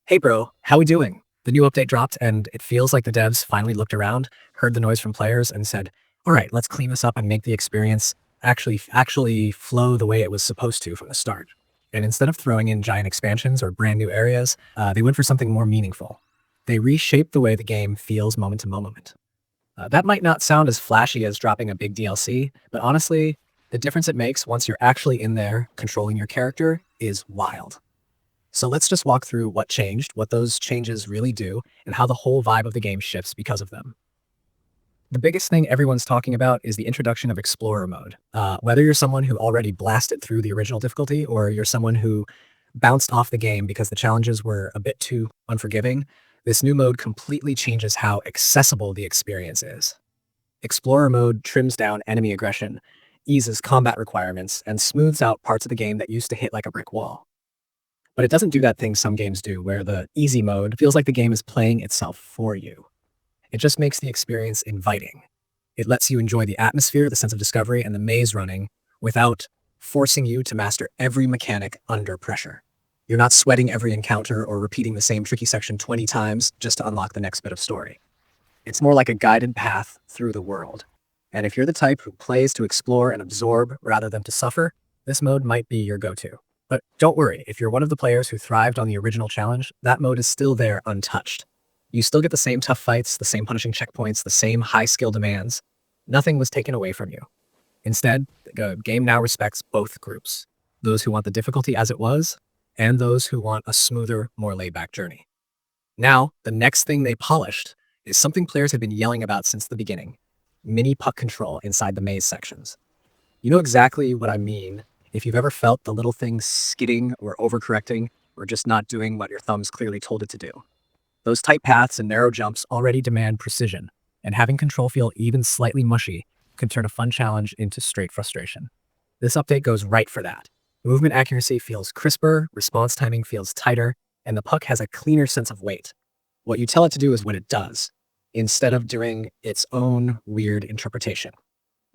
Hey bro, how we doing? The new update dropped and it feels like the devs finally looked around, heard the noise from players and said, all right, let's clean this up and make the experience actually flow the way it was supposed to from the start. And instead of throwing in giant expansions or brand new areas, they went for something more meaningful. They reshaped the way the game feels moment to moment. That might not sound as flashy as dropping a big DLC, but honestly, the difference it makes once you're actually in there controlling your character is wild. So let's just walk through what changed, what those changes really do, and how the whole vibe of the game shifts because of them. The biggest thing everyone's talking about is the introduction of Explorer mode. Whether you're someone who already blasted through the original difficulty or you're someone who bounced off the game because the challenges were a bit too unforgiving, this new mode completely changes how accessible the experience is. Explorer mode trims down enemy aggression, eases combat requirements, and smooths out parts of the game that used to hit like a brick wall. But it doesn't do that thing some games do, where the easy mode feels like the game is playing itself for you. It just makes the experience inviting. It lets you enjoy the atmosphere, the sense of discovery, and the maze running without forcing you to master every mechanic under pressure. You're not sweating every encounter or repeating the same tricky section 20 times just to unlock the next bit of story. It's more like a guided path through the world. And if you're the type who plays to explore and absorb rather than to suffer, this mode might be your go-to. But don't worry, if you're one of the players who thrived on the original challenge, that mode is still there untouched. You still get the same tough fights, the same punishing checkpoints, the same high skill demands. Nothing was taken away from you. Instead, the game now respects both groups, those who want the difficulty as it was, and those who want a smoother, more laid-back journey. Now, the next thing they polished is something players have been yelling about since the beginning: mini puck control inside the maze sections. You know exactly what I mean if you've ever felt the little thing skidding or overcorrecting or just not doing what your thumbs clearly told it to do. Those tight paths and narrow jumps already demand precision, and having control feel even slightly mushy can turn a fun challenge into straight frustration. This update goes right for that. Movement accuracy feels crisper, response timing feels tighter, and the puck has a cleaner sense of weight. What you tell it to do is what it does, instead of doing its own weird interpretation.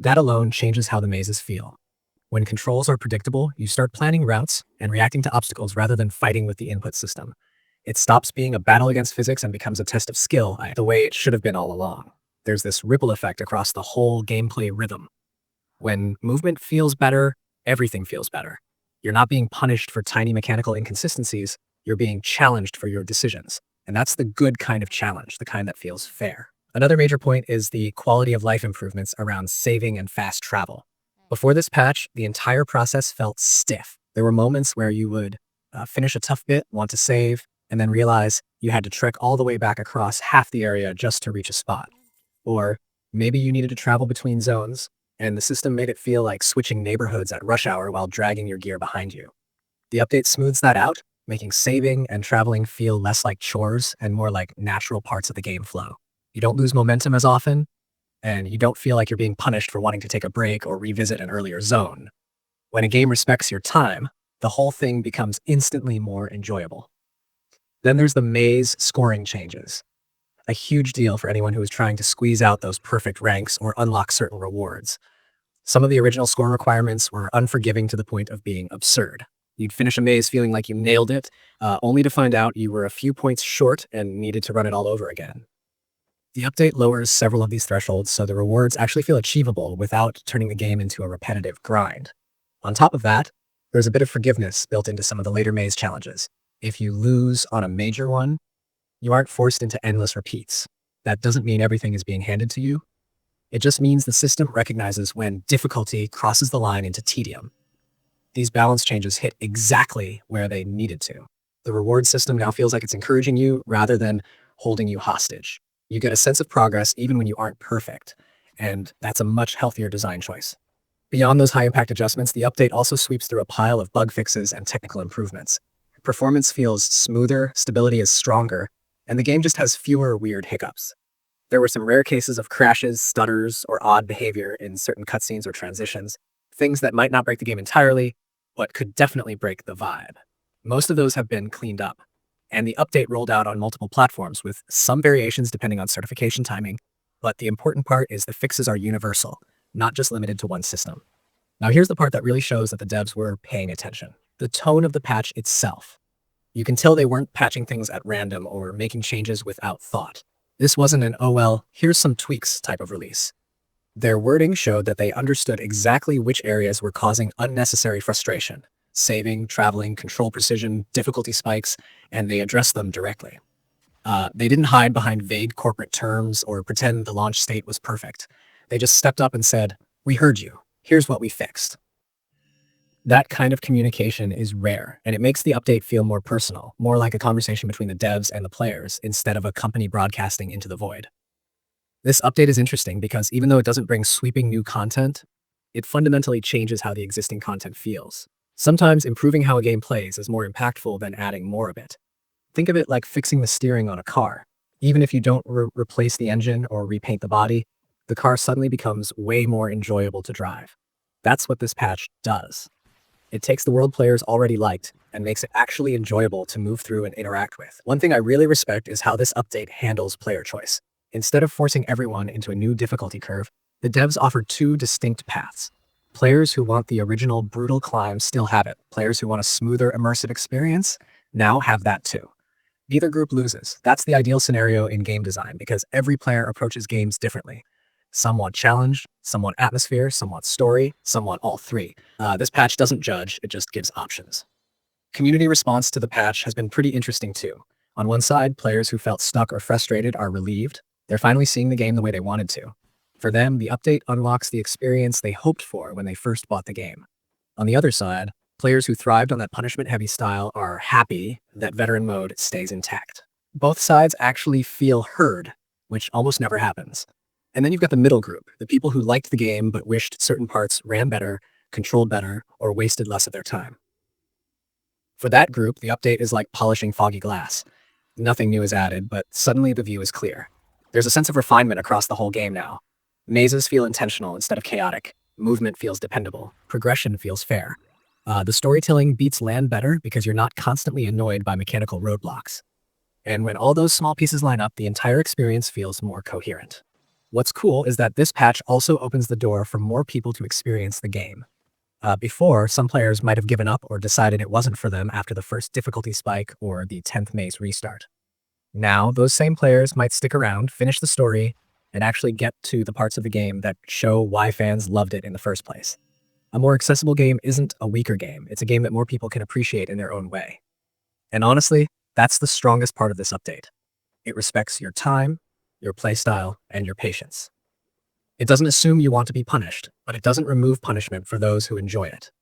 That alone changes how the mazes feel. When controls are predictable, you start planning routes and reacting to obstacles rather than fighting with the input system. It stops being a battle against physics and becomes a test of skill, the way it should have been all along. There's this ripple effect across the whole gameplay rhythm. When movement feels better, everything feels better. You're not being punished for tiny mechanical inconsistencies, you're being challenged for your decisions. And that's the good kind of challenge, the kind that feels fair. Another major point is the quality of life improvements around saving and fast travel. Before this patch, the entire process felt stiff. There were moments where you would finish a tough bit, want to save, and then realize you had to trek all the way back across half the area just to reach a spot. Or maybe you needed to travel between zones, and the system made it feel like switching neighborhoods at rush hour while dragging your gear behind you. The update smooths that out, making saving and traveling feel less like chores and more like natural parts of the game flow. You don't lose momentum as often, and you don't feel like you're being punished for wanting to take a break or revisit an earlier zone. When a game respects your time, the whole thing becomes instantly more enjoyable. Then there's the maze scoring changes. A huge deal for anyone who is trying to squeeze out those perfect ranks or unlock certain rewards. Some of the original score requirements were unforgiving to the point of being absurd. You'd finish a maze feeling like you nailed it, only to find out you were a few points short and needed to run it all over again. The update lowers several of these thresholds so the rewards actually feel achievable without turning the game into a repetitive grind. On top of that, there's a bit of forgiveness built into some of the later maze challenges. If you lose on a major one, you aren't forced into endless repeats. That doesn't mean everything is being handed to you. It just means the system recognizes when difficulty crosses the line into tedium. These balance changes hit exactly where they needed to. The reward system now feels like it's encouraging you rather than holding you hostage. You get a sense of progress even when you aren't perfect, and that's a much healthier design choice. Beyond those high-impact adjustments, the update also sweeps through a pile of bug fixes and technical improvements. Performance feels smoother, stability is stronger, and the game just has fewer weird hiccups. There were some rare cases of crashes, stutters, or odd behavior in certain cutscenes or transitions, things that might not break the game entirely, but could definitely break the vibe. Most of those have been cleaned up, and the update rolled out on multiple platforms with some variations depending on certification timing, but the important part is the fixes are universal, not just limited to one system. Now here's the part that really shows that the devs were paying attention: the tone of the patch itself. You can tell they weren't patching things at random or making changes without thought. This wasn't an, oh well, here's some tweaks type of release. Their wording showed that they understood exactly which areas were causing unnecessary frustration, saving, traveling, control precision, difficulty spikes, and they addressed them directly. They didn't hide behind vague corporate terms or pretend the launch state was perfect. They just stepped up and said, "We heard you. Here's what we fixed." That kind of communication is rare, and it makes the update feel more personal, more like a conversation between the devs and the players instead of a company broadcasting into the void. This update is interesting because even though it doesn't bring sweeping new content, it fundamentally changes how the existing content feels. Sometimes improving how a game plays is more impactful than adding more of it. Think of it like fixing the steering on a car. Even if you don't replace the engine or repaint the body, the car suddenly becomes way more enjoyable to drive. That's what this patch does. It takes the world players already liked and makes it actually enjoyable to move through and interact with. One thing I really respect is how this update handles player choice. Instead of forcing everyone into a new difficulty curve, the devs offered two distinct paths. Players who want the original brutal climb still have it. Players who want a smoother, immersive experience now have that too. Neither group loses. That's the ideal scenario in game design because every player approaches games differently. Some want challenge, some want atmosphere, some want story, some want all three. This patch doesn't judge, it just gives options. Community response to the patch has been pretty interesting too. On one side, players who felt stuck or frustrated are relieved. They're finally seeing the game the way they wanted to. For them, the update unlocks the experience they hoped for when they first bought the game. On the other side, players who thrived on that punishment-heavy style are happy that veteran mode stays intact. Both sides actually feel heard, which almost never happens. And then you've got the middle group, the people who liked the game but wished certain parts ran better, controlled better, or wasted less of their time. For that group, the update is like polishing foggy glass. Nothing new is added, but suddenly the view is clear. There's a sense of refinement across the whole game now. Mazes feel intentional instead of chaotic. Movement feels dependable. Progression feels fair. The storytelling beats land better because you're not constantly annoyed by mechanical roadblocks. And when all those small pieces line up, the entire experience feels more coherent. What's cool is that this patch also opens the door for more people to experience the game. Before, some players might have given up or decided it wasn't for them after the first difficulty spike or the 10th maze restart. Now, those same players might stick around, finish the story, and actually get to the parts of the game that show why fans loved it in the first place. A more accessible game isn't a weaker game, it's a game that more people can appreciate in their own way. And honestly, that's the strongest part of this update. It respects your time, your playstyle, and your patience. It doesn't assume you want to be punished, but it doesn't remove punishment for those who enjoy it.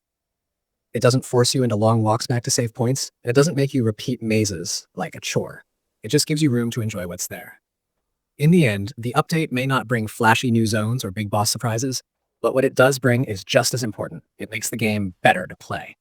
It doesn't force you into long walks back to save points, and it doesn't make you repeat mazes like a chore. It just gives you room to enjoy what's there. In the end, the update may not bring flashy new zones or big boss surprises, but what it does bring is just as important. It makes the game better to play.